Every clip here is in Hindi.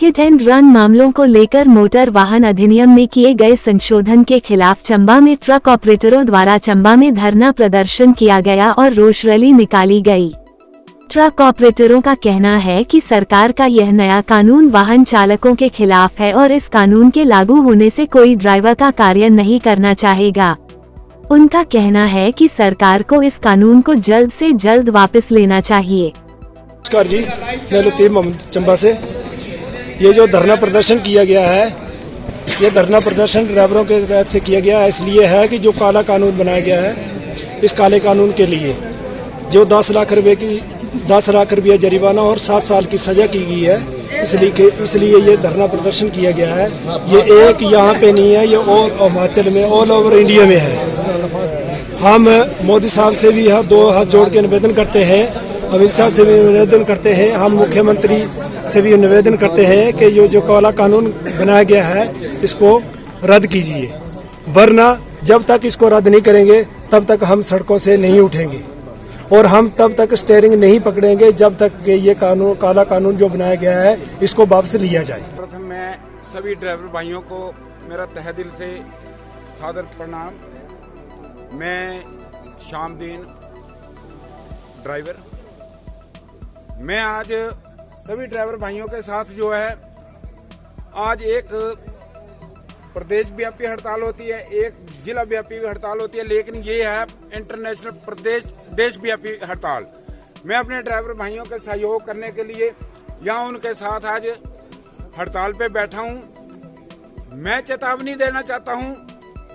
हिट एंड रन मामलों को लेकर मोटर वाहन अधिनियम में किए गए संशोधन के खिलाफ चंबा में ट्रक ऑपरेटरों द्वारा चंबा में धरना प्रदर्शन किया गया और रोष रैली निकाली गई। ट्रक ऑपरेटरों का कहना है कि सरकार का यह नया कानून वाहन चालकों के खिलाफ है और इस कानून के लागू होने से कोई ड्राइवर का कार्य नहीं करना चाहेगा। उनका कहना है कि सरकार को इस कानून को जल्द से जल्द वापस लेना चाहिए। नमस्कार जी, मैं लतीफ मोहम्मद चंबा से। ये जो धरना प्रदर्शन किया गया है, ये धरना प्रदर्शन ड्राइवरों के तहत से किया गया है। इसलिए है कि जो काला कानून बनाया गया है, इस काले कानून के लिए जो 10 लाख रुपये जरिमाना और 7 साल की सजा की गई है, इसलिए ये धरना प्रदर्शन किया गया है। ये एक यहाँ पे नहीं है, ये और हिमाचल में, ऑल ओवर इंडिया में है। हम मोदी साहब से भी दो हाथ जोड़ के निवेदन करते हैं, अमित शाह से भी निवेदन करते हैं, हम मुख्यमंत्री से भी निवेदन करते हैं कि जो काला कानून बनाया गया है इसको रद्द कीजिए, वरना जब तक इसको रद्द नहीं करेंगे तब तक हम सड़कों से नहीं उठेंगे और हम तब तक स्टीयरिंग नहीं पकड़ेंगे जब तक कि ये कानून, काला कानून जो बनाया गया है, इसको वापस लिया जाए। प्रथम मैं सभी ड्राइवर भाइयों को मेरा तहे दिल से सादर प्रणाम। मैं शामदीन ड्राइवर, मैं आज सभी ड्राइवर भाइयों के साथ जो है, आज एक प्रदेश व्यापी हड़ताल होती है, एक जिला व्यापी हड़ताल होती है, लेकिन ये है इंटरनेशनल देश व्यापी हड़ताल। मैं अपने ड्राइवर भाइयों के सहयोग करने के लिए यहाँ उनके साथ आज हड़ताल पे बैठा हूँ। मैं चेतावनी देना चाहता हूँ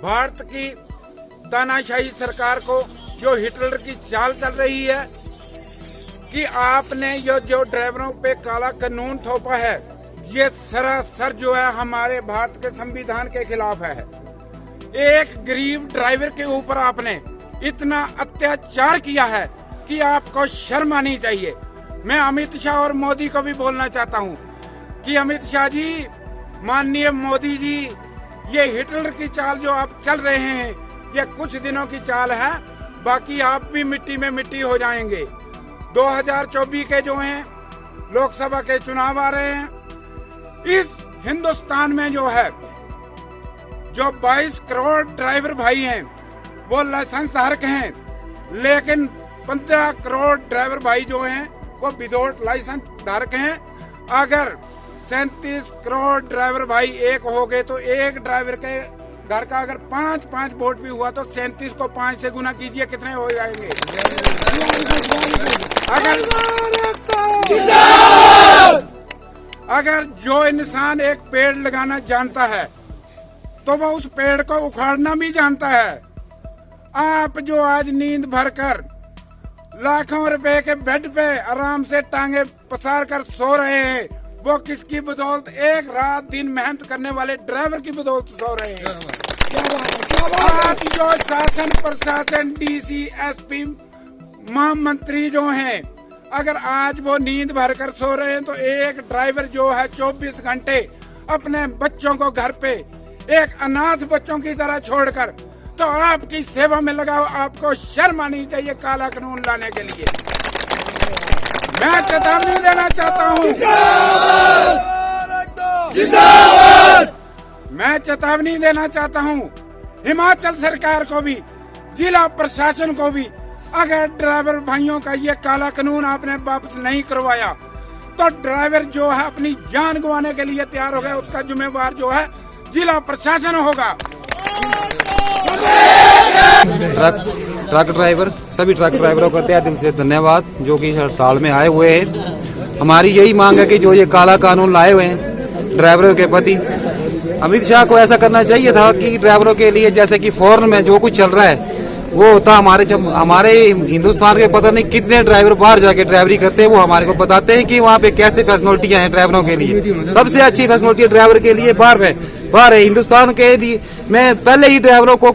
भारत की तानाशाही सरकार को, जो हिटलर की चाल चल रही है कि आपने जो ड्राइवरों पे काला कानून थोपा है, ये सरासर जो है हमारे भारत के संविधान के खिलाफ है। एक गरीब ड्राइवर के ऊपर आपने इतना अत्याचार किया है कि आपको शर्म आनी चाहिए। मैं अमित शाह और मोदी को भी बोलना चाहता हूँ कि अमित शाह जी, माननीय मोदी जी, ये हिटलर की चाल जो आप चल रहे हैं, ये कुछ दिनों की चाल है, बाकी आप भी मिट्टी में मिट्टी हो जाएंगे। 2024 के जो हैं लोकसभा के चुनाव आ रहे हैं, इस हिंदुस्तान में जो है, जो 22 करोड़ ड्राइवर भाई हैं वो लाइसेंस धारक हैं, लेकिन 15 करोड़ ड्राइवर भाई जो हैं वो विदाउट लाइसेंस धारक हैं। अगर 37 करोड़ ड्राइवर भाई एक हो गए तो एक ड्राइवर के घर का अगर 5-5 वोट भी हुआ तो 37 को 5 से गुना कीजिए, कितने हो जाएंगे? अगर जो इंसान एक पेड़ लगाना जानता है तो वह उस पेड़ को उखाड़ना भी जानता है। आप जो आज नींद भरकर लाखों रुपए के बेड पे आराम से टांगे पसार कर सो रहे हैं, वो किसकी बदौलत? एक रात दिन मेहनत करने वाले ड्राइवर की बदौलत सो रहे हैं। आज जो शासन प्रशासन, डीसी, एसपी, महामंत्री जो हैं, अगर आज वो नींद भरकर सो रहे हैं तो एक ड्राइवर जो है 24 घंटे अपने बच्चों को घर पे एक अनाथ बच्चों की तरह छोड़कर तो आपकी सेवा में लगाओ। आपको शर्म आनी चाहिए काला कानून लाने के लिए। मैं चेतावनी देना चाहता हूँ, मैं चेतावनी देना चाहता हूँ हिमाचल सरकार को भी, जिला प्रशासन को भी। अगर ड्राइवर भाइयों का ये काला कानून आपने वापस नहीं करवाया तो ड्राइवर जो है अपनी जान गंवाने के लिए तैयार हो गया, उसका जिम्मेवार जो है जिला प्रशासन होगा। ट्रक ड्राइवर, सभी ट्रक ड्राइवरों को तहे दिल से धन्यवाद जो कि हड़ताल में आए हुए हैं। हमारी यही मांग है कि जो ये काला कानून लाए हुए हैं ड्राइवरों के प्रति, अमित शाह को ऐसा करना चाहिए था कि ड्राइवरों के लिए, जैसे कि फॉरेन में जो कुछ चल रहा है वो होता, हमारे हिंदुस्तान के पता नहीं कितने ड्राइवर बाहर जाके ड्राइवरी करते हैं, वो हमारे को बताते हैं कि वहाँ पे कैसे फैसिलिटियां हैं ड्राइवरों के लिए। सबसे अच्छी फैसिलिटी ड्राइवर के लिए बाहर है। हिंदुस्तान के लिए में पहले ही ड्राइवरों को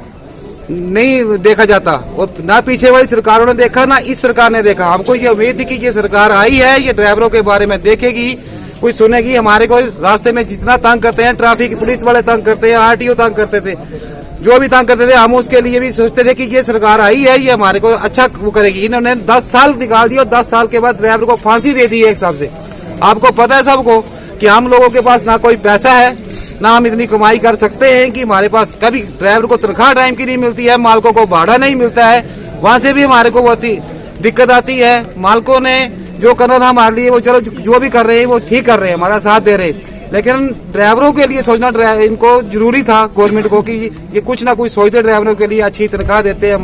नहीं देखा जाता और ना पीछे वाली सरकारों ने देखा, ना इस सरकार ने देखा। हमको ये उम्मीद थी कि ये सरकार आई है, ये ड्राइवरों के बारे में देखेगी, कुछ सुनेगी। हमारे को रास्ते में जितना तंग करते हैं, ट्रैफिक पुलिस वाले तंग करते हैं, आरटीओ तंग करते थे, जो भी तंग करते थे, हम उसके लिए भी सोचते थे कि ये सरकार आई है, ये हमारे को अच्छा वो करेगी। इन्होंने 10 साल निकाल दिया और 10 साल के बाद ड्राइवर को फांसी दे दी है एक हिसाब से। आपको पता है सबको कि हम लोगों के पास ना कोई पैसा है, ना हम इतनी कमाई कर सकते हैं कि हमारे पास कभी ड्राइवर को तनख्वाह टाइम की नहीं मिलती है, मालकों को भाड़ा नहीं मिलता है, वहां से भी हमारे को बहुत ही दिक्कत आती है। मालकों ने जो करना था हमारे लिए वो चलो जो भी कर रहे हैं वो ठीक कर रहे हैं, हमारा साथ दे रहे हैं, लेकिन ड्राइवरों के लिए सोचना इनको जरूरी था गवर्नमेंट को कि ये कुछ ना कुछ सोचते ड्राइवरों के लिए, अच्छी तनख्वाह देते हैं,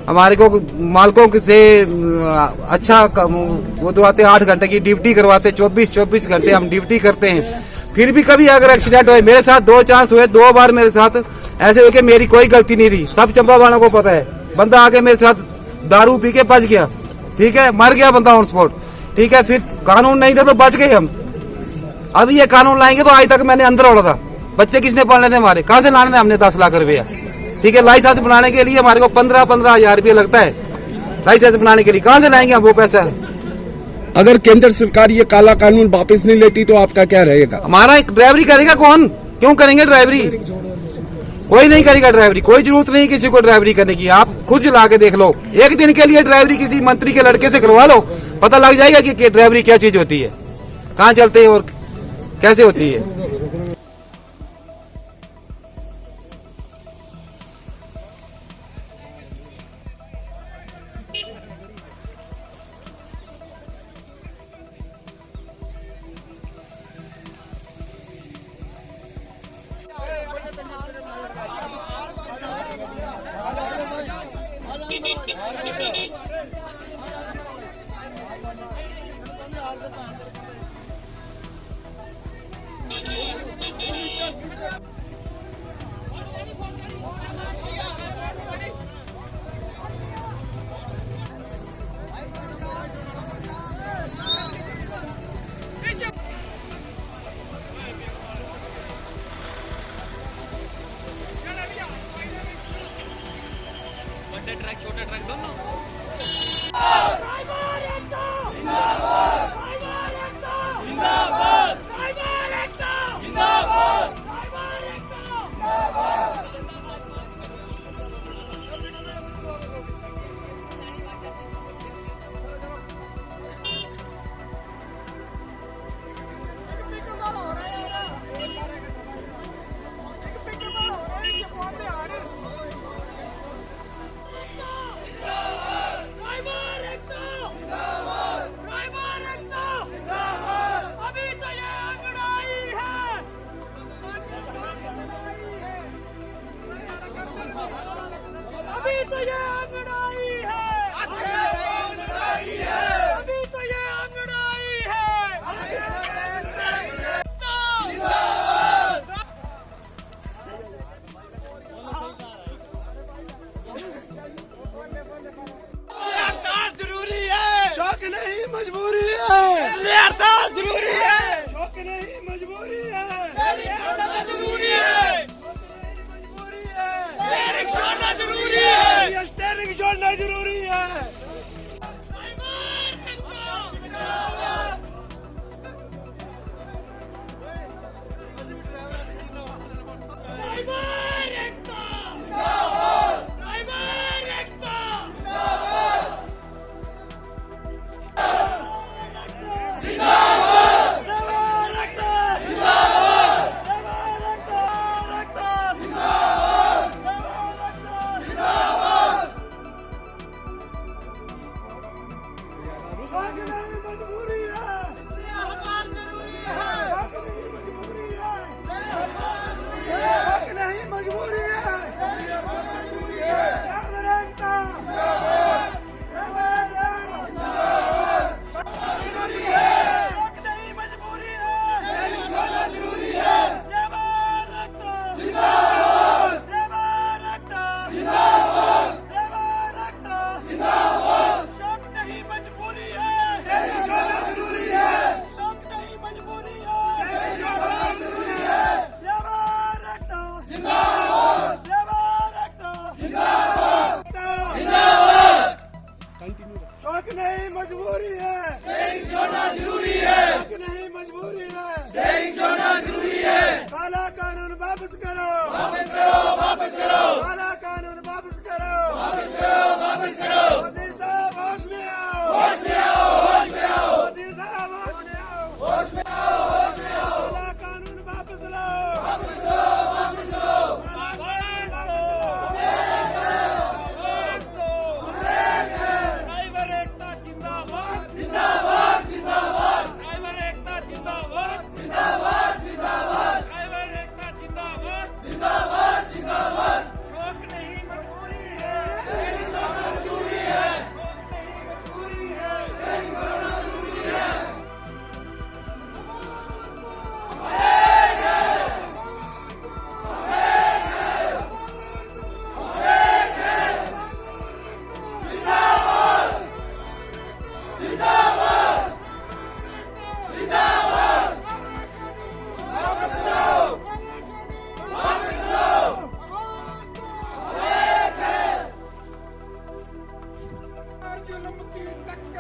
हमारे को मालकों से अच्छा वो दवाते, 8 घंटे की ड्यूटी करवाते, 24 घंटे हम ड्यूटी करते हैं। फिर भी कभी अगर एक्सीडेंट हुए, मेरे साथ 2 चांस हुए, 2 बार मेरे साथ ऐसे हुए कि मेरी कोई गलती नहीं थी, सब चंबा वालों को पता है। बंदा आके मेरे साथ दारू पी के बच गया, ठीक है, मर गया बंदा ऑन स्पॉट, ठीक है, फिर कानून नहीं था तो बच गए हम। अब ये कानून लाएंगे तो आज तक मैंने अंदर ओढ़ा था, बच्चे किसने पालने थे हमारे, कहां से लाने थे हमने 10 लाख रुपया, ठीक है। लाइसेंस बनाने के लिए हमारे को 15 हजार रुपया लगता है, लाइसेंस बनाने के लिए कहां से लाएंगे हम वो पैसा। अगर केंद्र सरकार ये काला कानून वापस नहीं लेती तो आपका क्या रहेगा? हमारा ड्राइवरी करेगा कौन, क्यों करेंगे ड्राइवरी, कोई नहीं करेगा ड्राइवरी, कोई जरूरत नहीं किसी को ड्राइवरी करने की। आप खुद चला के देख लो, एक दिन के लिए ड्राइवरी किसी मंत्री के लड़के से करवा लो, पता लग जाएगा कि ड्राइवरी क्या चीज होती है, कहाँ चलते हैं और कैसे होती है। ट्रक छोटा ट्रक दोनों ड्राइवर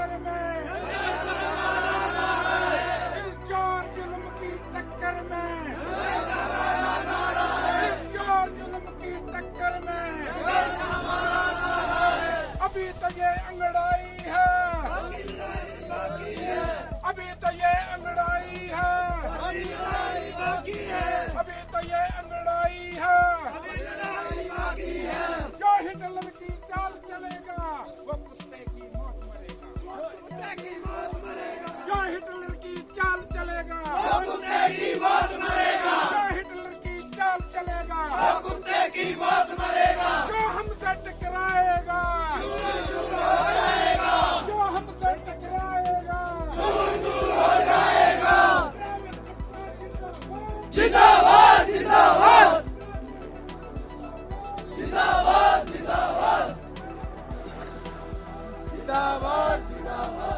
टक्कर में, इस जोर जुल्म की टक्कर में, इस जोर जुल्म की टक्कर में, अभी तो ये अंगड़ाई है, अभी तो ये अंगड़ाई है, अभी तो ये अंगड़ाई है, जो हिटलर की चाल चलेगा वो कुत्ते की मौत मरेगा, जो हिटलर की चाल चलेगा वो कुत्ते की मौत मरेगा, जो हिटलर की चाल चलेगा वो कुत्ते की मौत मरेगा, जो हमसे टकराएगा जो हमसे टकराएगा हो जाएगा। जिंदाबाद जिंदाबाद जिंदाबाद जिंदाबाद जिंदाबाद जिंदाबाद।